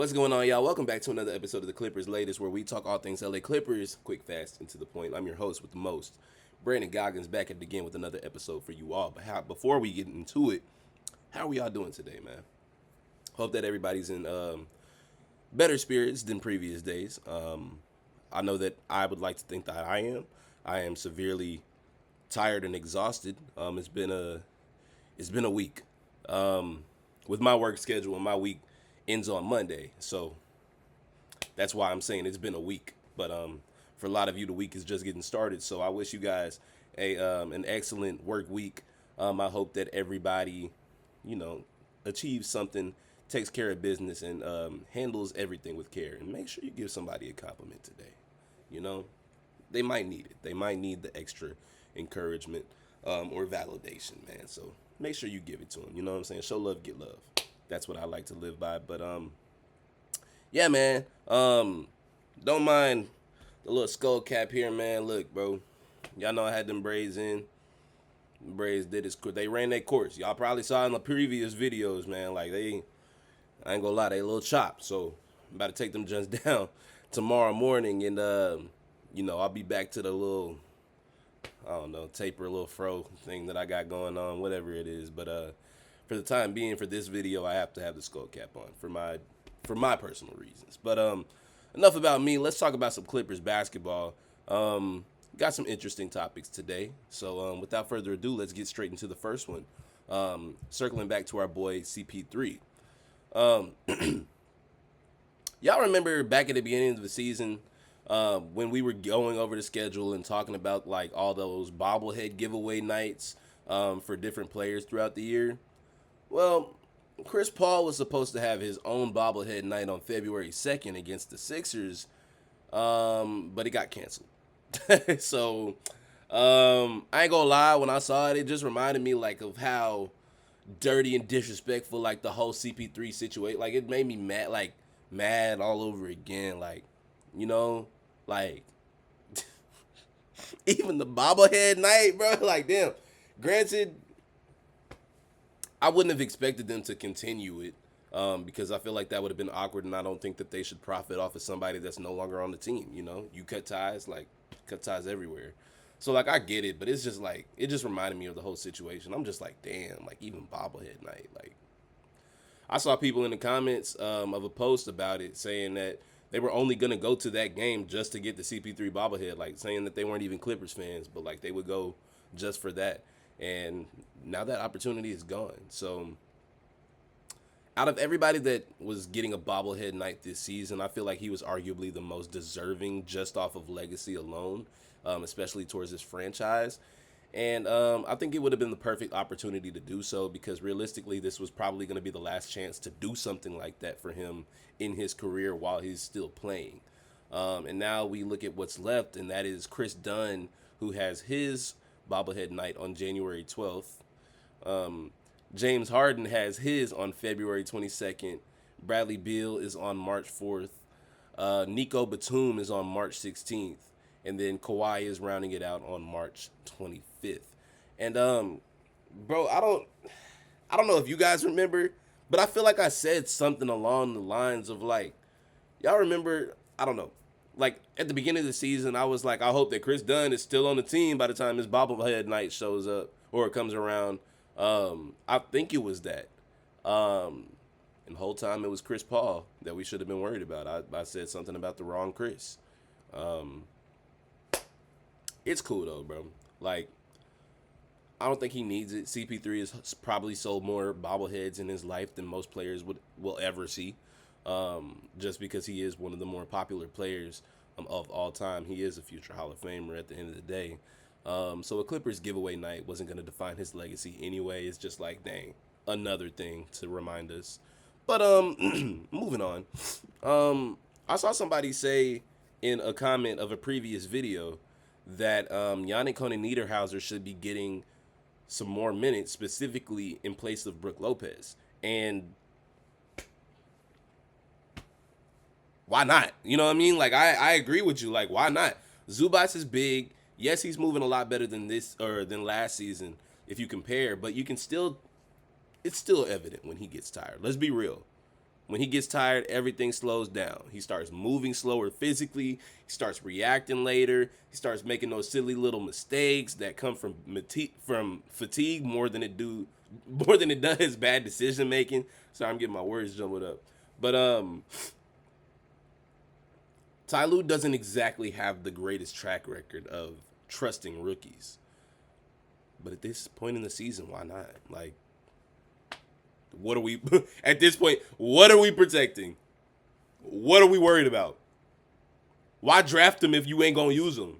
What's going on, y'all? Welcome back to another episode of the Clippers Latest, where we talk all things LA Clippers, quick, fast, and to the point. I'm your host with the most, Brandon Goggins, back at it again with another episode for you all. But before we get into it, how are we all doing today, man? Hope that everybody's in better spirits than previous days. I know that I would like to think that I am. I am severely tired and exhausted. It's been a week. With my work schedule, and my week ends on Monday, so that's why I'm saying it's been a week. But for a lot of you, the week is just getting started. So I wish you guys an excellent work week. I hope that everybody, you know, achieves something, takes care of business, and handles everything with care. And make sure you give somebody a compliment today. You know, they might need it. They might need the extra encouragement or validation, man. So make sure you give it to them. You know what I'm saying? Show love, get love. That's what I like to live by. But yeah, man. Don't mind the little skull cap here, man. Look, bro. Y'all know I had them braids in. The braids did its. They ran their course. Y'all probably saw in the previous videos, man. Like I ain't gonna lie, they a little chopped. So I'm about to take them just down tomorrow morning, and I'll be back to the little, I don't know, taper, little fro thing that I got going on, whatever it is. But for the time being, for this video, I have to have the skull cap on for my personal reasons. But enough about me. Let's talk about some Clippers basketball. Got some interesting topics today. So without further ado, let's get straight into the first one. Circling back to our boy CP3. Um, y'all remember back at the beginning of the season when we were going over the schedule and talking about like all those bobblehead giveaway nights for different players throughout the year? Well, Chris Paul was supposed to have his own bobblehead night on February 2nd against the Sixers, but it got canceled. So I ain't gonna lie, when I saw it, it just reminded me like of how dirty and disrespectful like the whole CP3 situation. Like it made me mad all over again. Like, you know, like even the bobblehead night, bro. Like, damn. Granted, I wouldn't have expected them to continue it because I feel like that would have been awkward, and I don't think that they should profit off of somebody that's no longer on the team. You know, you cut ties, like cut ties everywhere. So like I get it, but it's just like it just reminded me of the whole situation. I'm just like, damn, like even bobblehead night. Like I saw people in the comments of a post about it saying that they were only gonna go to that game just to get the CP3 bobblehead, like saying that they weren't even Clippers fans, but like they would go just for that. And now that opportunity is gone. So out of everybody that was getting a bobblehead night this season, I feel like he was arguably the most deserving just off of legacy alone, especially towards this franchise. And I think it would have been the perfect opportunity to do so because realistically, this was probably going to be the last chance to do something like that for him in his career while he's still playing. And now we look at what's left, and that is Chris Dunn, who has his bobblehead night on January 12th. James Harden has his on February 22nd. Bradley Beal is on March 4th. Nico Batum is on March 16th. And then Kawhi is rounding it out on March 25th. And bro, I don't know if you guys remember, but I feel like I said something along the lines of like, y'all remember, I don't know. Like at the beginning of the season, I was like, I hope that Chris Dunn is still on the team by the time his bobblehead night shows up or it comes around. I think it was that. And the whole time it was Chris Paul that we should have been worried about. I said something about the wrong Chris. It's cool though, bro. Like, I don't think he needs it. CP3 has probably sold more bobbleheads in his life than most players will ever see. Just because he is one of the more popular players of all time. He is a future Hall of Famer at the end of the day. So a Clippers giveaway night wasn't going to define his legacy anyway. It's just like, dang, another thing to remind us. But moving on. I saw somebody say in a comment of a previous video that Yannick Niederhauser should be getting some more minutes, specifically in place of Brook Lopez. And why not? You know what I mean? Like, I agree with you. Like, why not? Zubac is big. Yes, he's moving a lot better than this or than last season if you compare, but you can still, it's still evident when he gets tired. Let's be real. When he gets tired, everything slows down. He starts moving slower physically. He starts reacting later. He starts making those silly little mistakes that come from fatigue more than it does bad decision making. Sorry, I'm getting my words jumbled up. But Ty Lue doesn't exactly have the greatest track record of trusting rookies. But at this point in the season, why not? Like, what are we at this point? What are we protecting? What are we worried about? Why draft him if you ain't gonna use him?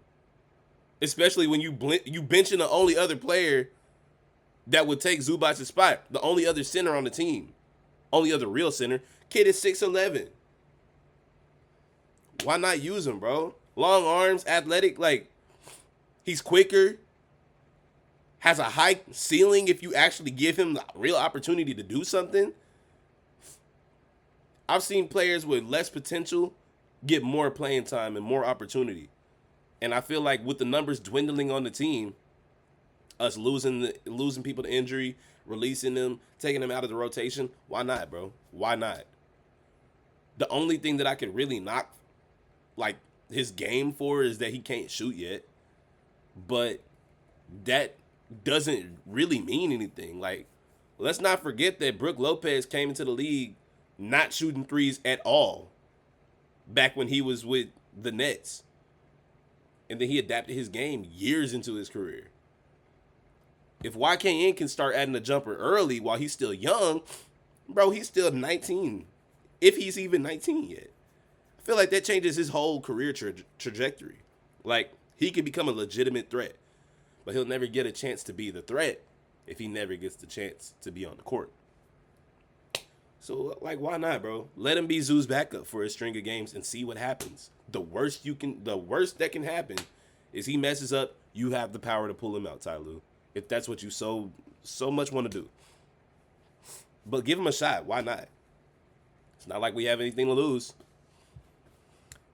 Especially when you benching the only other player that would take Zubac's spot, the only other center on the team, only other real center. Kid is 6'11". Why not use him, bro? Long arms, athletic, like he's quicker. Has a high ceiling if you actually give him the real opportunity to do something. I've seen players with less potential get more playing time and more opportunity. And I feel like with the numbers dwindling on the team, us losing people to injury, releasing them, taking them out of the rotation, why not, bro? Why not? The only thing that I could really knock like his game for is that he can't shoot yet. But that doesn't really mean anything. Like, let's not forget that Brook Lopez came into the league not shooting threes at all back when he was with the Nets. And then he adapted his game years into his career. If YKN can start adding a jumper early while he's still young, bro, he's still 19. If he's even 19 yet. I feel like that changes his whole career trajectory. Like, he could become a legitimate threat. But he'll never get a chance to be the threat if he never gets the chance to be on the court. So, like, why not, bro? Let him be Zoo's backup for a string of games and see what happens. The worst that can happen is he messes up. You have the power to pull him out, Ty Lue, if that's what you so much want to do. But give him a shot. Why not? It's not like we have anything to lose.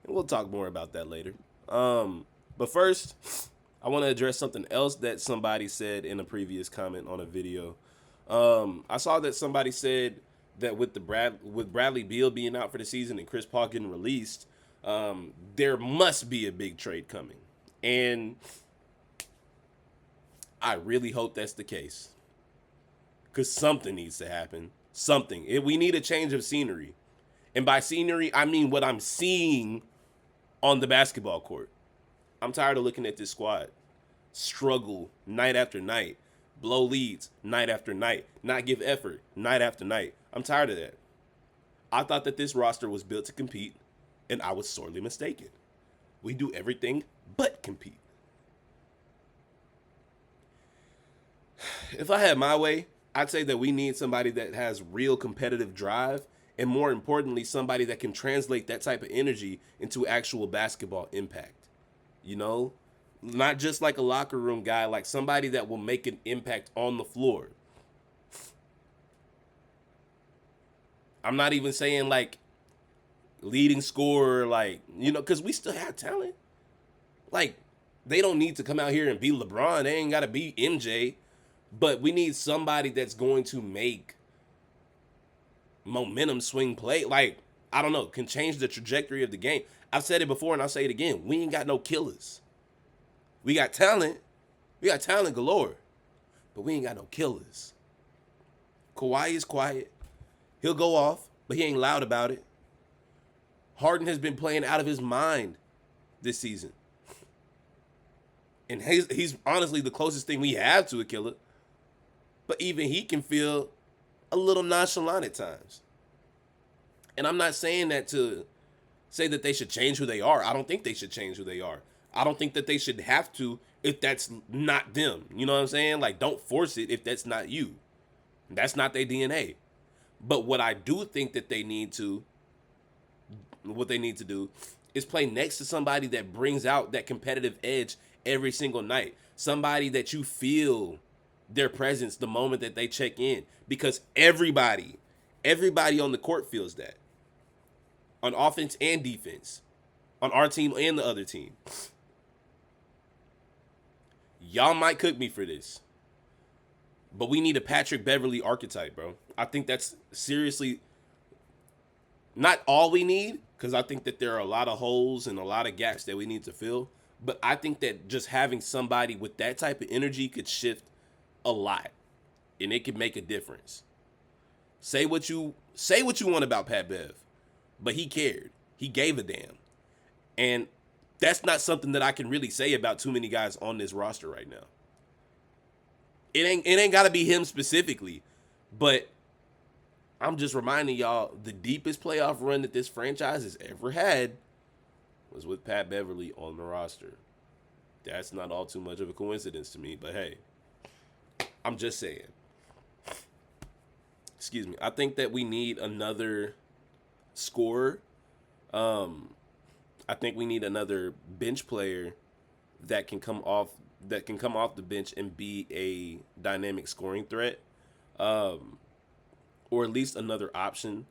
And we'll talk more about that later. But first, I want to address something else that somebody said in a previous comment on a video. I saw that somebody said that with Bradley Beal being out for the season and Chris Paul getting released, there must be a big trade coming. And I really hope that's the case. Because something needs to happen. Something. We need a change of scenery. And by scenery, I mean what I'm seeing on the basketball court. I'm tired of looking at this squad struggle night after night, blow leads night after night, not give effort night after night. I'm tired of that. I thought that this roster was built to compete, and I was sorely mistaken. We do everything but compete. If I had my way, I'd say that we need somebody that has real competitive drive, and more importantly, somebody that can translate that type of energy into actual basketball impact. You know, not just like a locker room guy, like somebody that will make an impact on the floor. I'm not even saying like leading scorer, like, you know, because we still have talent. Like, they don't need to come out here and be LeBron. They ain't got to be MJ. But we need somebody that's going to make momentum swing play. Like, I don't know, can change the trajectory of the game. I've said it before and I'll say it again. We ain't got no killers. We got talent. We got talent galore. But we ain't got no killers. Kawhi is quiet. He'll go off, but he ain't loud about it. Harden has been playing out of his mind this season. And he's honestly the closest thing we have to a killer. But even he can feel a little nonchalant at times. And I'm not saying that to say that they should change who they are. I don't think they should change who they are. I don't think that they should have to if that's not them. You know what I'm saying? Like, don't force it if that's not you. That's not their DNA. But what I do think that what they need to do is play next to somebody that brings out that competitive edge every single night. Somebody that you feel their presence the moment that they check in. Because everybody on the court feels that. On offense and defense. On our team and the other team. Y'all might cook me for this. But we need a Patrick Beverley archetype, bro. I think that's seriously Not all we need, because I think that there are a lot of holes and a lot of gaps that we need to fill. But I think that just having somebody with that type of energy could shift a lot, and it could make a difference. Say what you want about Pat Bev, but he cared. He gave a damn, and that's not something that I can really say about too many guys on this roster right now. It ain't got to be him specifically, but I'm just reminding y'all the deepest playoff run that this franchise has ever had was with Pat Beverly on the roster. That's not all too much of a coincidence to me, but hey, I'm just saying. Excuse me. I think that we need another scorer. I think we need another bench player that can come off the bench and be a dynamic scoring threat. Or at least another option.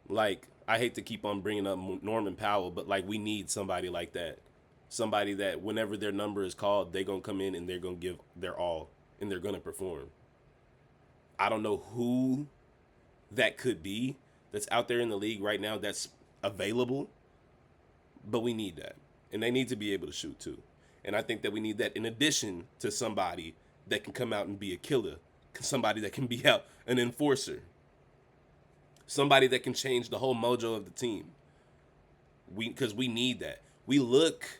Like, I hate to keep on bringing up Norman Powell, but like, we need somebody like that. Somebody that whenever their number is called, they're going to come in and they're going to give their all and they're going to perform. I don't know who that could be that's out there in the league right now that's available, but we need that. And they need to be able to shoot too. And I think that we need that in addition to somebody that can come out and be a killer, somebody that can be out an enforcer, somebody that can change the whole mojo of the team. Because we need that. We look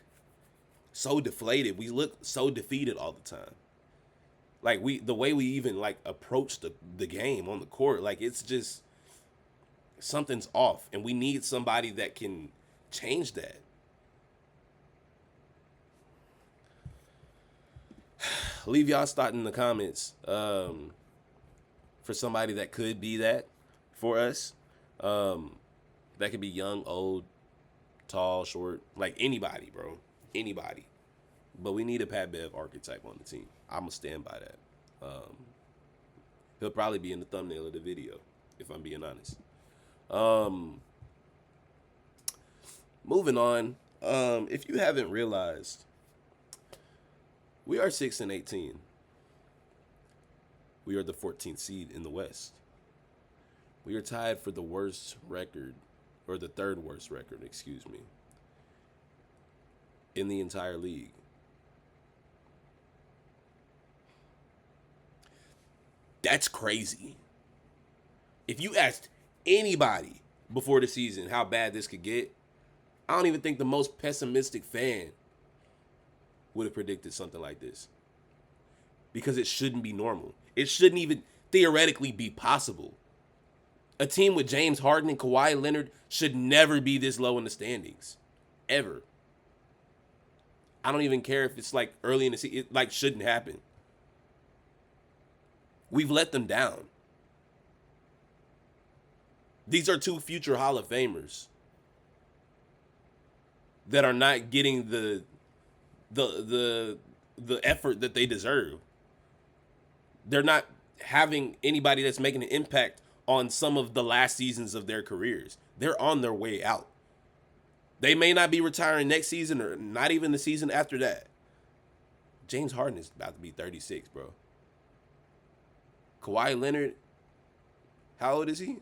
so deflated. We look so defeated all the time. Like, the way we even like approach the game on the court, like, it's just something's off, and we need somebody that can change that. Leave y'all thoughts in the comments for somebody that could be that for us. That could be young, old, tall, short, like anybody, bro. Anybody. But we need a Pat Bev archetype on the team. I'm going to stand by that. He'll probably be in the thumbnail of the video, if I'm being honest. Moving on. If you haven't realized, we are 6-18. We are the 14th seed in the West. We are tied for the worst record, or the third worst record, excuse me, in the entire league. That's crazy. If you asked anybody before the season how bad this could get, I don't even think the most pessimistic fan would have predicted something like this. Because it shouldn't be normal. It shouldn't even theoretically be possible. A team with James Harden and Kawhi Leonard should never be this low in the standings. Ever. I don't even care if it's like early in the season. It like shouldn't happen. We've let them down. These are two future Hall of Famers that are not getting the effort that they deserve. They're not having anybody that's making an impact on some of the last seasons of their careers. They're on their way out. They may not be retiring next season or not even the season after that. James Harden is about to be 36, bro. Kawhi Leonard, how old is he?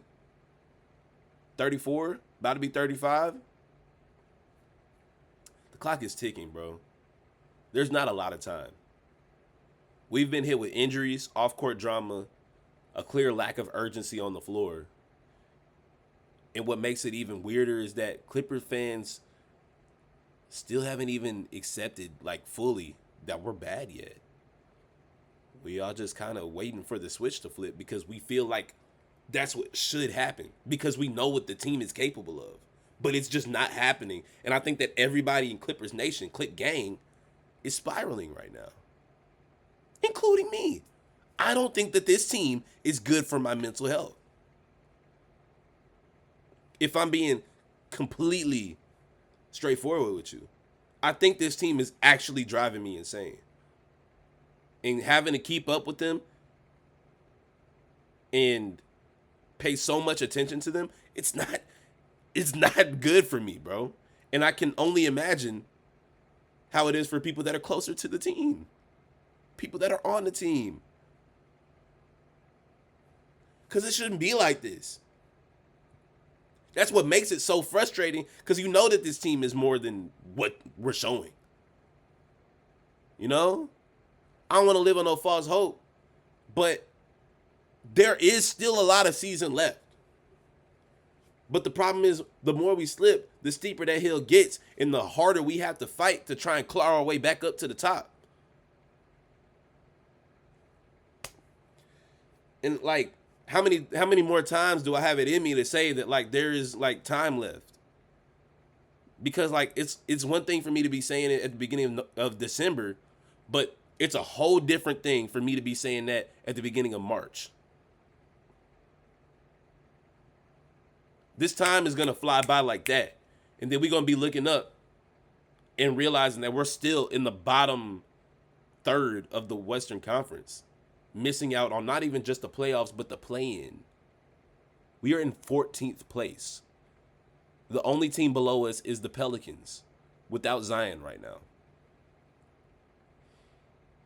34? About to be 35? The clock is ticking, bro. There's not a lot of time. We've been hit with injuries, off-court drama, a clear lack of urgency on the floor. And what makes it even weirder is that Clippers fans still haven't even accepted, like, fully that we're bad yet. We all just kind of waiting for the switch to flip because we feel like that's what should happen because we know what the team is capable of. But it's just not happening. And I think that everybody in Clippers Nation, Clip Gang, is spiraling right now. Including me. I don't think that this team is good for my mental health. If I'm being completely straightforward with you, I think this team is actually driving me insane. And having to keep up with them and pay so much attention to them, it's not good for me, bro. And I can only imagine how it is for people that are closer to the team. People that are on the team. Because it shouldn't be like this. That's what makes it so frustrating, because you know that this team is more than what we're showing. You know? I don't want to live on no false hope, but there is still a lot of season left. But the problem is, the more we slip, the steeper that hill gets, and the harder we have to fight to try and claw our way back up to the top. And like, how many more times do I have it in me to say that like there is like time left? Because like it's one thing for me to be saying it at the beginning of December, but it's a whole different thing for me to be saying that at the beginning of March. This time is going to fly by like that. And then we're going to be looking up and realizing that we're still in the bottom third of the Western Conference, missing out on not even just the playoffs, but the play-in. We are in 14th place. The only team below us is the Pelicans without Zion right now.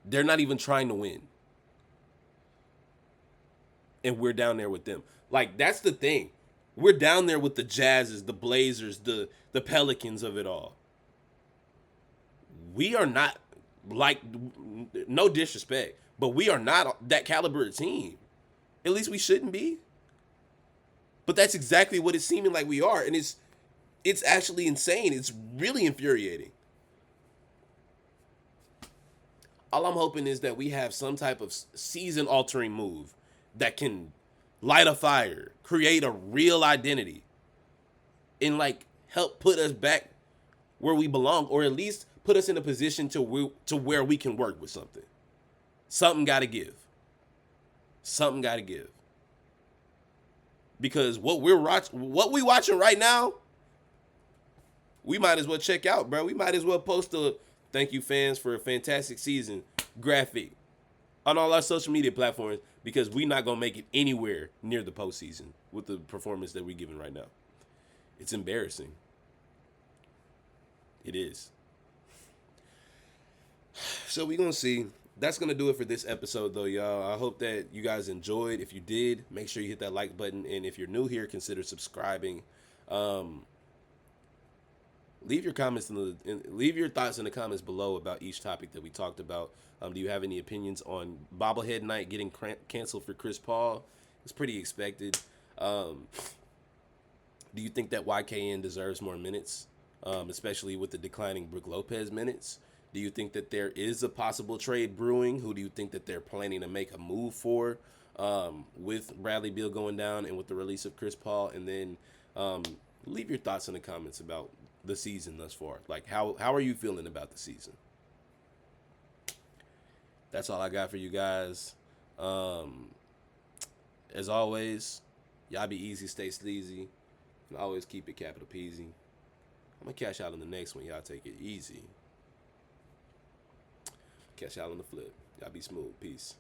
They're not even trying to win. And we're down there with them. Like, that's the thing. We're down there with the Jazzes, the Blazers, the Pelicans of it all. We are not, like, no disrespect, but we are not that caliber of team. At least we shouldn't be. But that's exactly what it's seeming like we are. And it's actually insane. It's really infuriating. All I'm hoping is that we have some type of season-altering move that can light a fire, create a real identity, and like help put us back where we belong, or at least put us in a position to where we can work with something. Something got to give. Something got to give. Because what we watching right now, we might as well check out, bro. We might as well post a thank you fans for a fantastic season graphic on all our social media platforms, because we're not going to make it anywhere near the postseason with the performance that we're giving right now. It's embarrassing. It is. So we're going to see. That's going to do it for this episode, though, y'all. I hope that you guys enjoyed. If you did, make sure you hit that like button. And if you're new here, consider subscribing. Leave your comments leave your thoughts in the comments below about each topic that we talked about. Do you have any opinions on bobblehead night getting canceled for Chris Paul? It's pretty expected. Do you think that YKN deserves more minutes, especially with the declining Brook Lopez minutes? Do you think that there is a possible trade brewing? Who do you think that they're planning to make a move for with Bradley Beal going down and with the release of Chris Paul? And then leave your thoughts in the comments about the season thus far. Like, how are you feeling about the season? That's all I got for you guys. As always, y'all be easy, stay sleazy, and always keep it capital peasy. I'm going to cash out on the next one. Y'all take it easy. Catch y'all on the flip. Y'all be smooth. Peace.